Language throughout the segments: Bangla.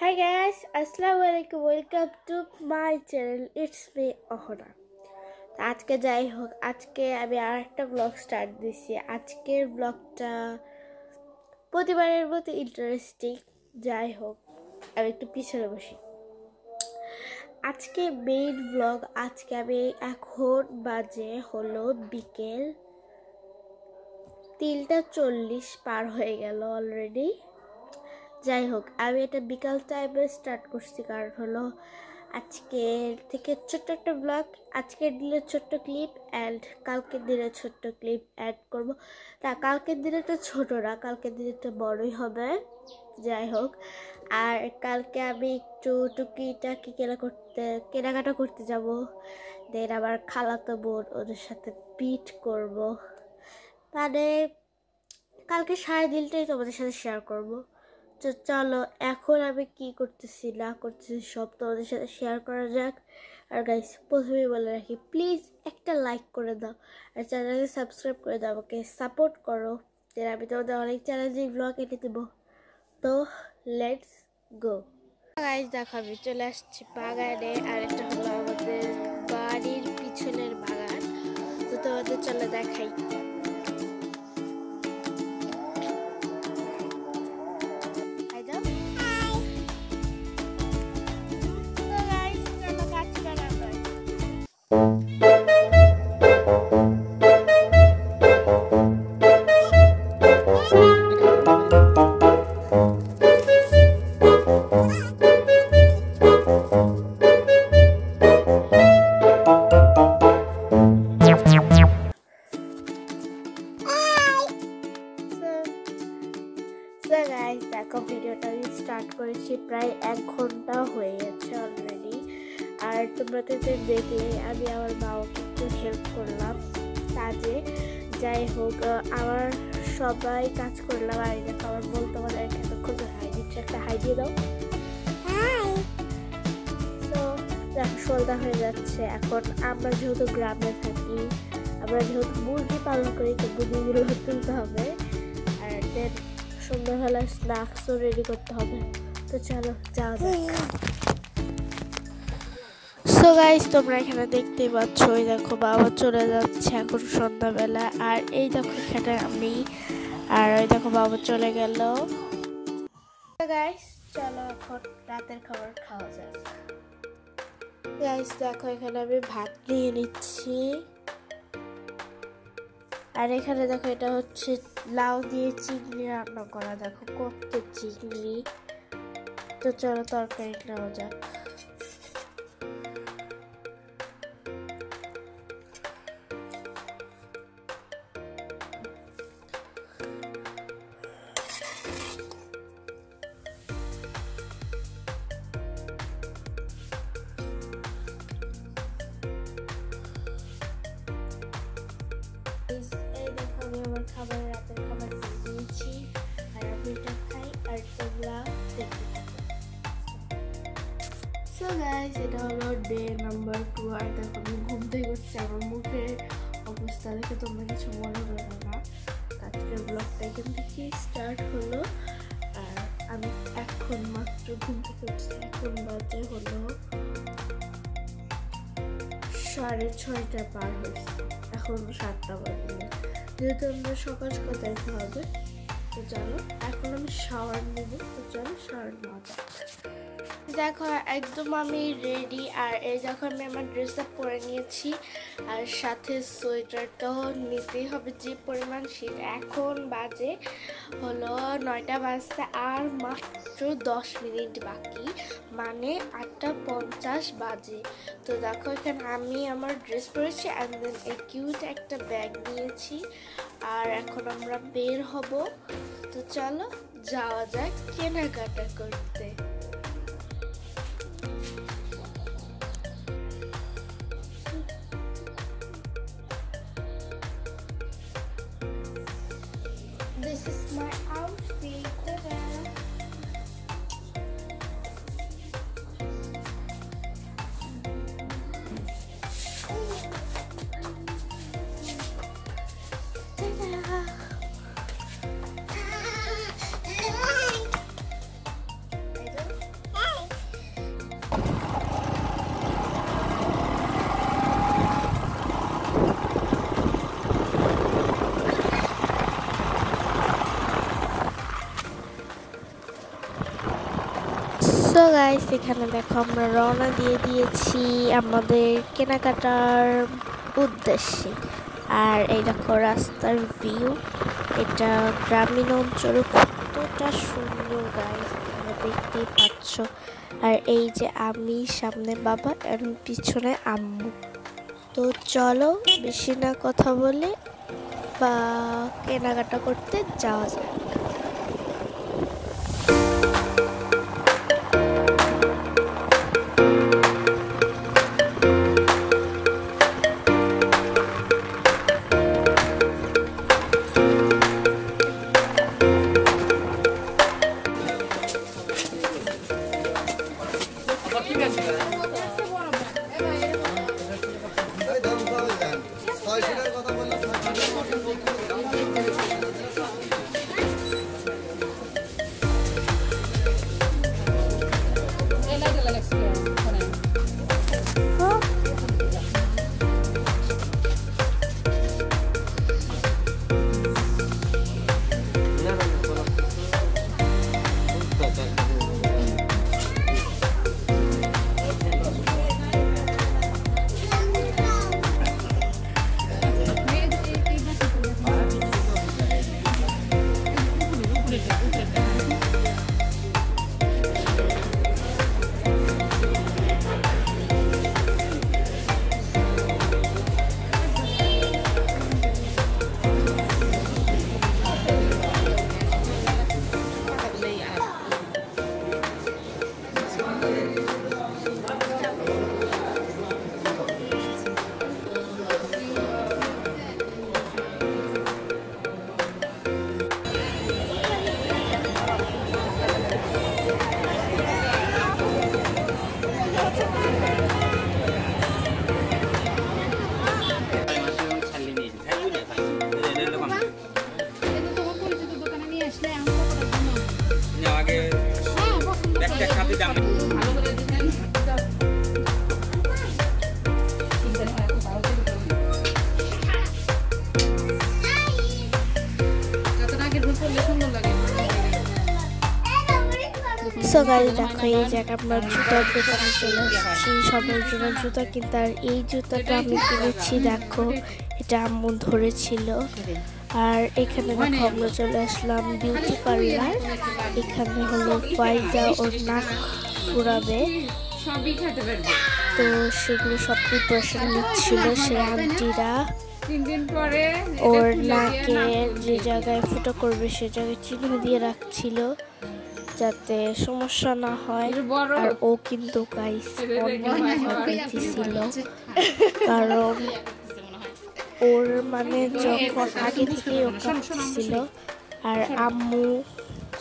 Hi guys, Assalamualaikum. Welcome to my channel. It's me Ohana. আজকে যাই হোক, আজকে আমি আরেকটা ব্লগ স্টার্ট দিছি। আজকের ব্লগটা প্রতিবারের মতো ইন্টারেস্টিং। যাই হোক, আমি একটু পিছনে বসি। আজকে মেইন ব্লগ, আজকে আমি এখন বাজে হলো বিকেল 3:40 পার হয়ে গেল অলরেডি। যাই হোক, আমি এটা বিকাল টাইমে স্টার্ট করছি, কারণ হলো আজকের থেকে ছোট্ট একটা ব্লগ, আজকের দিনে ছোট্ট ক্লিপ অ্যান্ড কালকের দিনে ছোট্ট ক্লিপ অ্যাড করব। তা কালকের দিনে তো ছোটো না, কালকের দিনে তো বড়ই হবে। যাই হোক, আর কালকে আমি একটু টুকিটাকি কেনাকাটা করতে যাব। দেন আবার খালাতো বোন ওদের সাথে পিট করব। মানে কালকে সারাদিনটাই তোমাদের সাথে শেয়ার করব। তো চলো, এখন আমি কি করতেছি না করতেছি সব তোমাদের সাথে শেয়ার করা যাক। আর গাইস, প্রথমেই বলে রাখি, প্লিজ একটা লাইক করে দাও আর চ্যানেলকে সাবস্ক্রাইব করে দাও, আমাকে সাপোর্ট করো। দেন আমি তোমাদের অনেক চ্যালেঞ্জিং ব্লগ এনে দেবো। তো লেটস গো গাইস। দেখো, আমি চলে আসছি বাগানে, আর এটা হলো আমাদের বাড়ির পিছনের বাগান। তো তোমাদের চলে দেখাই। দেখো, ভিডিওটা আমি স্টার্ট করেছি প্রায় 1 ঘন্টা হয়ে গেছে অলরেডি। আর তোমরা তো দেখলে আমি আমার বাবাকে একটু হেল্প করলাম কাজে। যাই হোক, আমার সবাই কাজ করলাম। আর দেখো, আমার বল তোমাদের এতক্ষণ হাই দিচ্ছে, একটা হাই দিয়ে দাও। তো দেখো, সন্ধ্যা হয়ে যাচ্ছে। এখন আমরা যেহেতু গ্রামে থাকি, আমরা যেহেতু মুরগি পালন করি, তো মুরগিগুলো তুলতে হবে। আর দেন সন্ধ্যাবেলা স্ন্যাক্সও রেডি করতে হবে। তো চলো যাওয়া যাক। সো গাইস, তোমরা এখানে দেখতেই পাচ্ছ, ওই দেখো বাবা চলে যাচ্ছে এখন সন্ধ্যাবেলা। আর এই দেখো এখানে আমি, আর ওই দেখো বাবা চলে গেল। গাইস চলো এখন রাতের খাবার খাওয়া যাক। গাইস দেখো, এখানে আমি ভাত নিয়ে নিচ্ছি। আর এখানে দেখো, এটা হচ্ছে লাউ দিয়ে চিংড়ি রান্না করা। দেখো কত চিংড়ি। তো চলো তরকারি নেওয়া যাক। এই দেখো, আমি আমার রাতের খাবার নিয়েছি, আর আমি এটা খাই আর তোমরা দেখতে থাকো। সো গাইস, এটা হলো ডে নাম্বার 2। আর দেখো, আমি ঘুম থেকে উঠছি, আমার মুখের অবস্থা দেখে তোমরা কিছু মনে করো না। আজকের ব্লগটা এখান থেকে স্টার্ট হলো। আর আমি এখন মাত্র ঘুম থেকে উঠছি। এখন বাজে হলো 6:30 পার হয়েছে, এখন 7টা বাজে। যেহেতু আমরা সকাল সকাল যাইতে হবে, তো চলো এখন আমি শাওয়ার নেব। তো চলো শাওয়ার নেওয়া যাক। দেখো, একদম আমি রেডি। আর এই দেখো, আমি আমার ড্রেসটা পরে নিয়েছি, আর সাথে সোয়েটার তো নিতেই হবে যে পরিমাণ শীত। এখন বাজে হলো 9টা বাজতে আর মাত্র 10 মিনিট বাকি, মানে 8:50 বাজে। তো দেখো, এখানে আমি আমার ড্রেস পরেছি, অ্যান্ড দেন এই কিউট একটা ব্যাগ নিয়েছি। আর এখন আমরা বের হব। তো চলো যাওয়া যাক কেনাকাটা করতে। This is my outfit. Ta-da! Ta-da! Guys এখানে দেখো আমরা রওনা দিয়ে দিয়েছি আমাদের কেনাকাটার উদ্দেশ্যে। আর এই দেখো রাস্তার ভিউ, এটা গ্রামীণ অঞ্চলে কতটা সুন্দর গাইস তোমরা দেখতেই পাচ্ছ। আর এই যে আমি, সামনে বাবা আর পিছনে আম্মু। তো চলো বেশি না কথা বলে বা কেনাকাটা করতে যাওয়া যায়। সো গাইস দেখো এই জায়গা আমরা জুতার দোকানে চলে এসেছি সবার জন্য জুতা কিনতে। আর এই জুতাটা আমি কিনেছি, দেখো এটা আম্মু ধরেছিল। আর এখানে দেখো আমরা চলে আসলাম বিউটি পার্লার। এখানে হলো ফাইজা ওর নাক ফুরাবে, তো সেগুলো সব প্রিপারেশন নিচ্ছিল সে আন্টিরা। ওর নাকে যে জায়গায় ফুটো করবে সে জায়গায় চিহ্ন দিয়ে রাখছিল যাতে সমস্যা না হয়। আর ও কিন্তু গাইস অনেক ছিল, কারণ ওর মানে যখন আগে থেকেই ও কাঁপছিল। আর আম্মু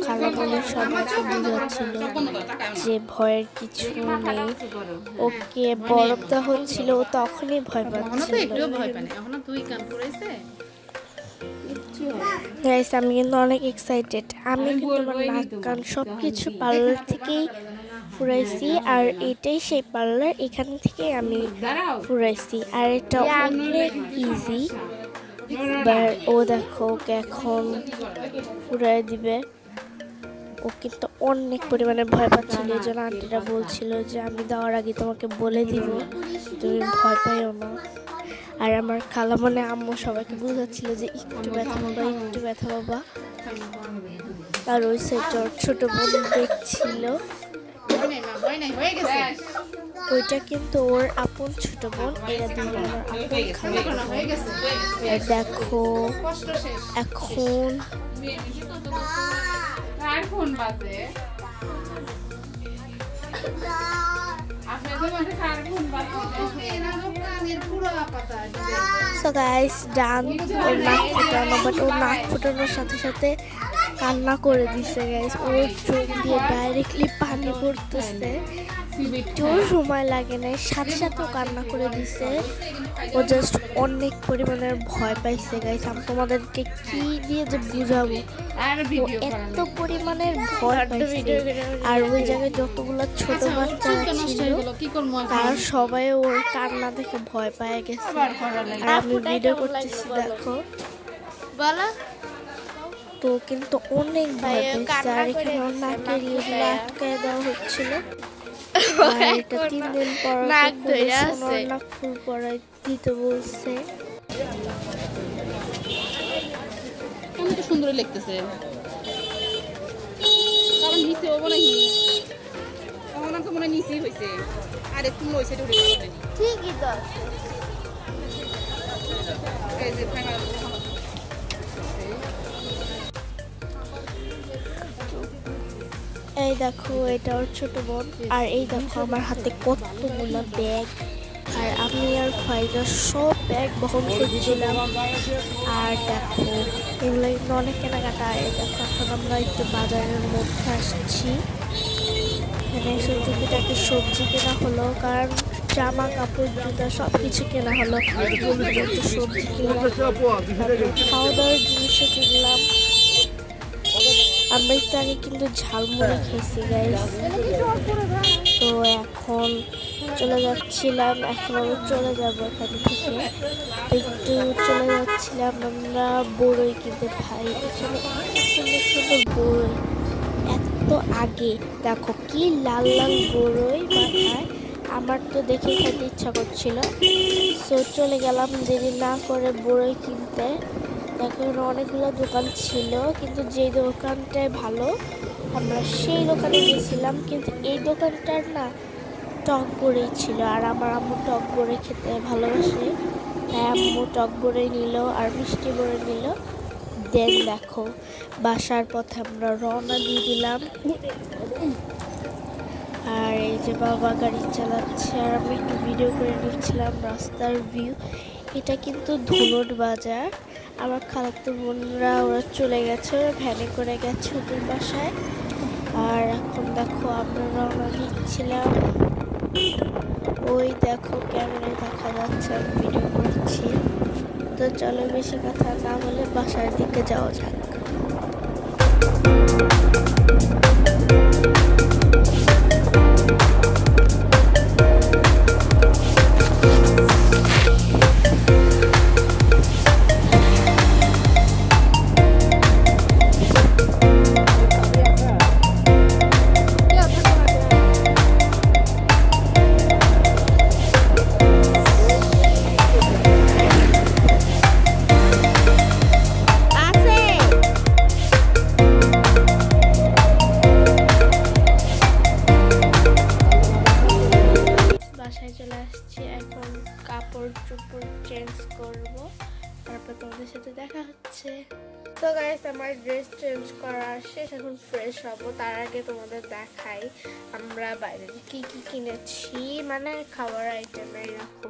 খালামণি সবাইকে বুঝাচ্ছিল যে ভয়ের কিছু নেই, ওকে বরফ দেওয়া হচ্ছিল, ও তখনই ভয় পাচ্ছিল। গাইস আমি কিন্তু অনেক এক্সাইটেড, আমি কিন্তু আমার নাক কান সব কিছু পার্লার থেকেই ফুরাইছি। আর এটাই সেই পার্লার, এখান থেকে আমি ফুরাইছি। আর এটা অনেক ইজি। ও দেখো ওকে এখন ফুরাই দিবে। ও কিন্তু অনেক পরিমাণে ভয় পাচ্ছিল, এই জন্য আন্টিরা বলছিল যে আমি দেওয়ার আগে তোমাকে বলে দিব, তুমি ভয় পাইও না। আর আমার খালামণি আম্মু সবাইকে বুঝাচ্ছিল যে একটু ব্যথা বাবা, একটু ব্যথা বাবা। আর ওই সাইডে ওর ছোট বোন দেখছিল, ওইটা কিন্তু ওর আপন ছোট বোন, এরা দুজন আমার আপন খালামণি। আর দেখো এখন সো গাইস ডান ওর নাক ফুটানো, বাট ওর নাক ফুটানোর সাথে সাথে কান্না করে দিছে গাইস। ওর চোখ দিয়ে ডাইরেক্টলি পানি পড়তেছে, একটু সময় লাগে না, সাথে সাথে কান্না করে দিছে। ও জাস্ট অনেক পরিমাণের ভয় পাইছে গাইস। আমি তোমাদেরকে কি দিয়ে যে বুঝাবো, ও এত পরিমাণের ভয় পাইছে। আর ওই জায়গায় যতগুলো ছোট বাচ্চারা ছিল তারা সবাই ওর কান্না দেখে ভয় পেয়ে গেছে। আর আমি ভিডিও করতেছি দেখো, তো কিন্তু অনেক ভয় পেয়েছে। আর এখানে ওর নাকের ইয়েগুলো আটকায় দেওয়া হচ্ছিল। এটা 3 দিন পর নাক ধরে আছে নাক ফুল পরাই দিতে বলছে। কেমন তো সুন্দর লাগতেছে, কারণ নিচে হবো নাকি আমার তো মনে হয় নিচেই হয়েছে, আর একটু ওই সাইডে উঠে ঠিকই তো এই যে ফাইনাল। এই দেখো এটা ওর ছোট বোন, আর এই দেখো আমার হাতে কতগুলো ব্যাগ, আর আমি আর ফাইজা সব ব্যাগ বহন করছিলাম। আর দেখো এগুলো কিন্তু অনেক কেনাকাটা। এই দেখো এখন আমরা একটু বাজারের মধ্যে আসছি, এখানে এসে টুকিটাকি সবজি কেনা হলো, কারণ জামা কাপড় জুতা সব কিছু কেনা হলো। একটু সবজি কিনলাম, খাওয়া দাওয়ার জিনিসও কিনলাম। আমরা একটু আগে কিন্তু ঝালমুড়ি খেয়েছি গাইস। তো এখন চলে যাচ্ছিলাম, এখন আমরা চলে যাবো এখান থেকে। একটু চলে যাচ্ছিলাম আমরা বড়ই কিনতে। ভাই এখানে সুন্দর সুন্দর বড়ই, এত আগে দেখো কি লাল লাল বড়ই মাথায়, আমার তো দেখে খেতে ইচ্ছা করছিল। সো চলে গেলাম দেরি না করে বড়ই কিনতে। এখন অনেকগুলো দোকান ছিল, কিন্তু যে দোকানটায় ভালো আমরা সেই দোকানে গেছিলাম, কিন্তু এই দোকানটার না টক বড়ই ছিল, আর আমার আম্মু টক বড়ই খেতে ভালোবাসে, তাই আম্মু টক বড়ই নিল আর মিষ্টি বড়ই নিল। দেন দেখো বাসার পথে আমরা রওনা দিয়ে দিলাম। আর এই যে বাবা গাড়ি চালাচ্ছে, আর আমি একটু ভিডিও করে নিচ্ছিলাম রাস্তার ভিউ। এটা কিন্তু ধুনট বাজার। আমার খালাতো বোনরা ওরা চলে গেছে, ওরা ভ্যানে করে গেছে ওদের বাসায়। আর এখন দেখো আমরা রওনা দিচ্ছিলাম। ওই দেখো ক্যামেরায় দেখা যাচ্ছে আমি ভিডিও করছি। তো চলো বেশি কথা না বলে বাসার দিকে যাওয়া যাক। চলে আসছি, এখন কাপড় চোপড় চেঞ্জ করব, তারপর তোমাদের সাথে দেখা হচ্ছে। তো গাইস আমার ড্রেস চেঞ্জ করা শেষ, এখন ফ্রেশ হব। তার আগে তোমাদের দেখাই আমরা বাইরে কি কি কিনেছি, মানে খাবার আইটেমের রাখো।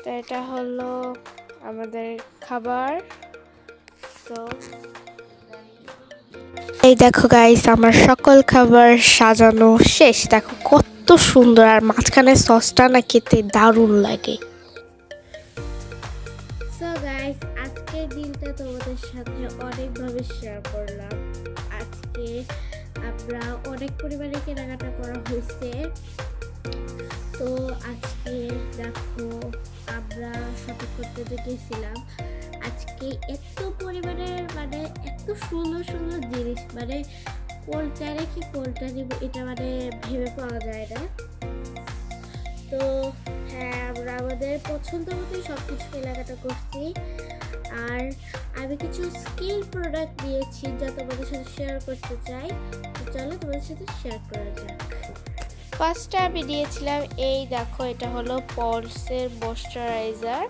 তো এটা হলো আমাদের খাবার। তো এই দেখো গাইস আমার সকল খাবার সাজানো শেষ, দেখো কত সুন্দর, আর মাঝখানে সসটা না খেতে দারুণ লাগে। সো গাইস আজকের দিনটা তোমাদের সাথে অনেকভাবে শেয়ার করলাম। আজকে আমরা অনেক পরিমাণে কেনাকাটা করা হয়েছে। তো আজকে দেখো আমরা শপিং করতে গেছিলাম। আজকে এত পরিমাণের মানে এত সুন্দর সুন্দর জিনিস, মানে কোনটা রেখে কোনটা নিব এটা মানে ভেবে পাওয়া যায় না। তো হ্যাঁ আমরা আমাদের পছন্দ মতোই সব কিছু কেনাকাটা করছি। আর আমি কিছু স্কিল প্রোডাক্ট দিয়েছি যা তোমাদের সাথে শেয়ার করতে চাই। তো চলো তোমাদের সাথে শেয়ার করা যাক। ফার্স্টে আমি দিয়েছিলাম এই দেখো, এটা হলো পন্ডসের ময়শ্চারাইজার।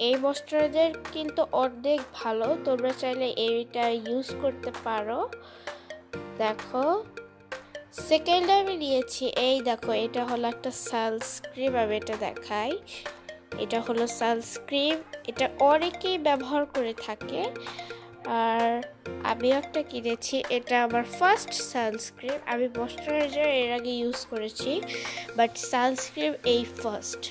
এই ময়শ্চারাইজার কিন্তু অর্ধেক ভালো, তোমরা চাইলে এইটা ইউজ করতে পারো। দেখো সেকেন্ডে আমি নিয়েছি এই দেখো, এটা হলো একটা সানস্ক্রিন, আমি এটা দেখাই। এটা হলো সানস্ক্রিন, এটা অনেকেই ব্যবহার করে থাকে, আর আমিও একটা কিনেছি। এটা আমার ফার্স্ট সানস্ক্রিন, আমি ময়শ্চারাইজার এর আগে ইউজ করেছি, বাট সানস্ক্রিন এই ফার্স্ট।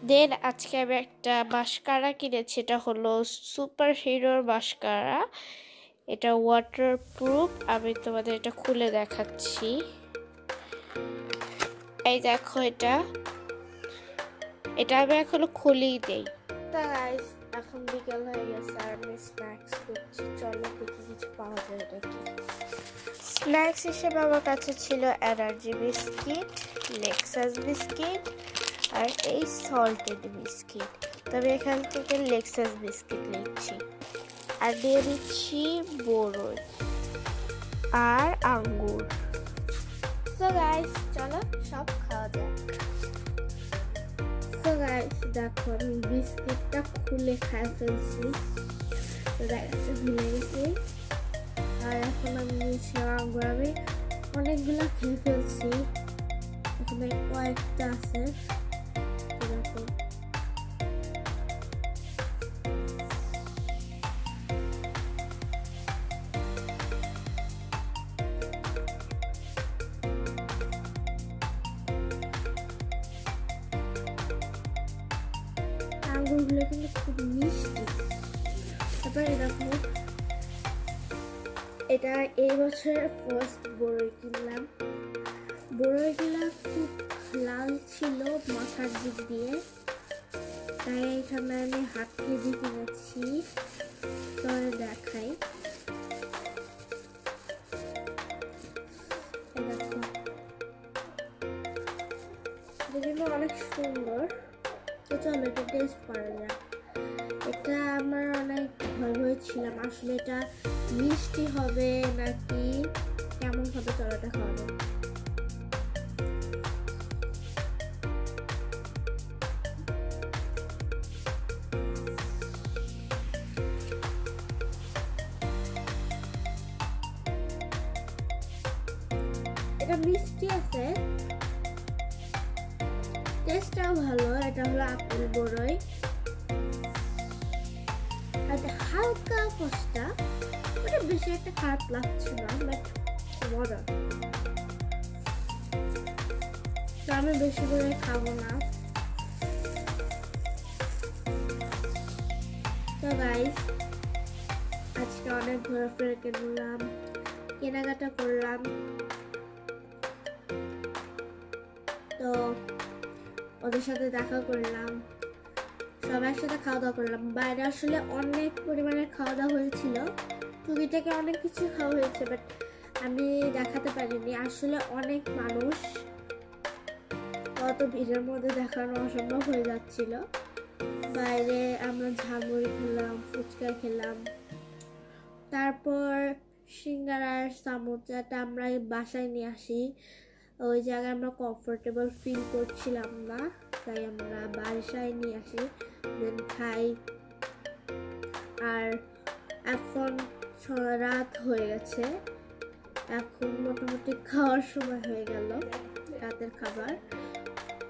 দেন আজকে আমি একটা মাস্কারা কিনেছি, এটা হলো সুপার হিরোর মাস্কারা। এটা ওয়াটারপ্রুফ, আমি তোমাদের এটা খুলে দেখাচ্ছি। এই দেখো এটা আমি এখনো খুলেই দেই। গাইস এখন বিকেল হয়ে গেছে আর আমি স্ন্যাক্স করছি। চলো দেখি কিছু পাওয়া যায় নাকি। স্ন্যাক্স হিসেবে আমার কাছে ছিল এনার্জি বিস্কিট, লেক্সাস বিস্কিট আর এই সল্টেড বিস্কিট। তবে এখান থেকে লেক্সাস বিস্কিট নিচ্ছি আর দিয়ে দিচ্ছি বরই আর আঙ্গুর। সো গাইস চলো সব খাওয়া যাক। তো গাইস দেখো আমি বিস্কিটটা খুলে খাই ফেলছি, তো দেখাতে ভুলে গেছি। আর এখন আমি নিয়েছিলাম আঙ্গুর, আমি অনেকগুলো খেয়ে ফেলছি, এখানে কয়েকটা আছে। দেখো আঙ্গুরগুলো কিন্তু খুব মিষ্টি। তারপরে দেখো এটা এই বছরের ফার্স্ট বড়ই কিনলাম। বড়ইগুলা খুব লাল ছিল মাথার দিক দিয়ে, তাই এখানে আমি হাত কেজি কিনেছি। তো দেখাই, দেখো দেখতে অনেক সুন্দর। তো চলো এটা টেস্ট করা যাক। এটা আমার অনেক ভয় হয়েছিলাম আসলে এটা মিষ্টি হবে নাকি কেমন হবে। চলো এটা খাওয়া যাক। এটা মিষ্টি আছে, টেস্টটাও ভালো। এটা হলো আপেল বড়ই, আর হালকা কষ্টা, ওটা বেশি একটা খারাপ লাগছে না, বাট মজা। তো আমি বেশি করে খাবো না। তো গাইস আজকে অনেক ঘোরাফেরা করলাম, কেনাকাটা করলাম। তো ওদের সাথে দেখা করলাম, সবার সাথে খাওয়া দাওয়া করলাম। বাইরে আসলে অনেক পরিমাণে খাওয়া দাওয়া হয়েছিল, টুকিটাকে অনেক কিছু খাওয়া হয়েছে, বাট আমি দেখাতে পারিনি। আসলে অনেক মানুষ, অত ভিড়ের মধ্যে দেখানো অসম্ভব হয়ে যাচ্ছিল। বাইরে আমরা ঝালমুড়ি খেলাম, ফুচকা খেলাম, তারপর সিঙ্গারার সামোসাটা আমরা বাসায় নিয়ে আসি। ওই জায়গায় আমরা কমফোর্টেবল ফিল করছিলাম না, তাই আমরা বাসায় নিয়ে আসি, দেন খাই। আর এখন রাত হয়ে গেছে, এখন মোটামুটি খাওয়ার সময় হয়ে গেল, রাতের খাবার।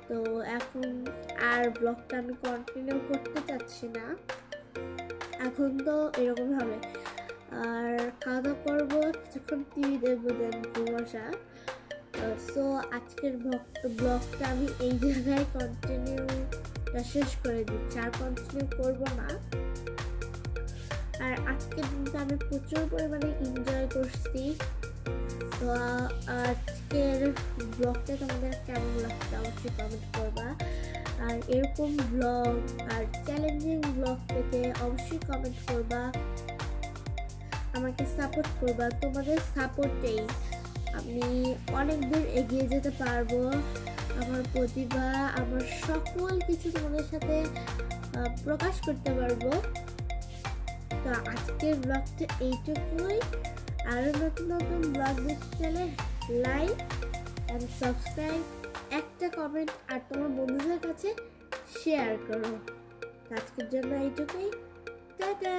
তো এখন আর ব্লগটা আমি কন্টিনিউ করতে চাচ্ছি না, এখন তো এরকম হবে। আর খাওয়া দাওয়া করবো, কিছুক্ষণ টিভি দেখবো, দেন ঘুমাসা। সো আজকের ব্লগটা আমি এই জায়গায় কন্টিনিউটা শেষ করে দিচ্ছি, আর কন্টিনিউ করবো না। আর আজকের দিনটা আমি প্রচুর পরিমাণে এনজয় করছি। তো আজকের ব্লগটা তোমাদের কেমন লাগছে অবশ্যই কমেন্ট করবা। আর এরকম ব্লগ আর চ্যালেঞ্জিং ব্লগ পেতে অবশ্যই কমেন্ট করবা, আমাকে সাপোর্ট করবা। তোমাদের সাপোর্টেই আমি অনেক দূর এগিয়ে যেতে পারবো। আমার প্রতিভা, আমার সকল কিছু তোমাদের সাথে প্রকাশ করতে পারবো। তো আজকের ব্লগটা এইটুকুই। আরো নতুন নতুন ব্লগ দেখতে চাইলে লাইক এন্ড সাবস্ক্রাইব, একটা কমেন্ট আর তোমার বন্ধুদের কাছে শেয়ার করো। আজকের জন্য এইটুকুই, টাটা।